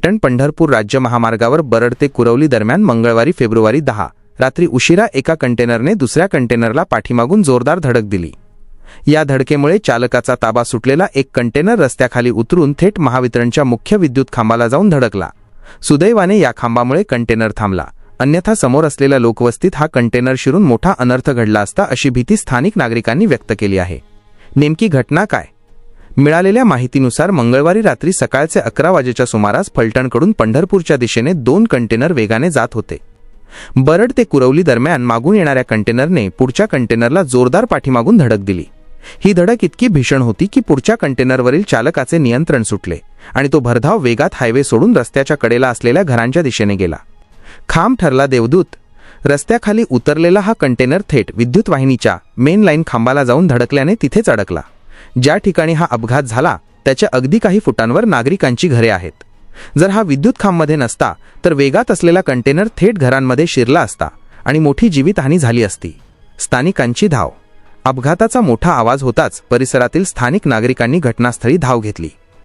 पैठण-पंढरपूर राज्य महामार्गावर बरड ते कुरवली दरम्यान मंगळवारी फेब्रुवारी 10 रात्री उशिरा एका कंटेनरने दुसऱ्या कंटेनरला पाठीमागून जोरदार धडक दिली। या धडकेमुळे चालकाचा ताबा सुटलेला एक कंटेनर रस्त्याखाली उतरून थेट महावितरणच्या मुख्य विद्युत खांबाला जाऊन धडकला। सुदैवाने या खांबामुळे कंटेनर थांबला, अन्यथा समोर असलेल्या लोकवस्तीत हा कंटेनर शिरून मोठा अनर्थ घडला असता अशी भीती स्थानिक नागरिकांनी व्यक्त केली आहे। नेमकी घटना काय? मिळालेल्या माहितीनुसार मंगळवारी रात्री सकाळचे 11 वाजेच्या सुमारास फलटणकडून पंढरपूरच्या दिशेने 2 कंटेनर वेगाने जात होते। बरड ते कुरवली दरम्यान मागून येणाऱ्या कंटेनरने पुढच्या कंटेनरला जोरदार पाठीमागून धडक दिली। ही धडक इतकी भीषण होती की पुढच्या कंटेनरवरील चालकाचे नियंत्रण सुटले आणि तो भरधाव वेगात हायवे सोडून रस्त्याच्या कडेला असलेल्या घरांच्या दिशेने गेला। खांब ठरला देवदूत। रस्त्याखाली उतरलेला हा कंटेनर थेट विद्युत वाहिनीच्या मेन लाईन खांबाला जाऊन धडकल्याने तिथेच अडकला। ज्या ठिकाणी हा अपघात झाला त्याच्या अगदी काही फुटांवर नागरिकांची घरे आहेत। जर हा विद्युत खांबमध्ये नसता तर वेगात असलेला कंटेनर थेट घरांमध्ये शिरला असता आणि मोठी जीवितहानी झाली असती। स्थानिकांची धाव। अपघाताचा मोठा आवाज होताच परिसरातील स्थानिक नागरिकांनी घटनास्थळी धाव घेतली।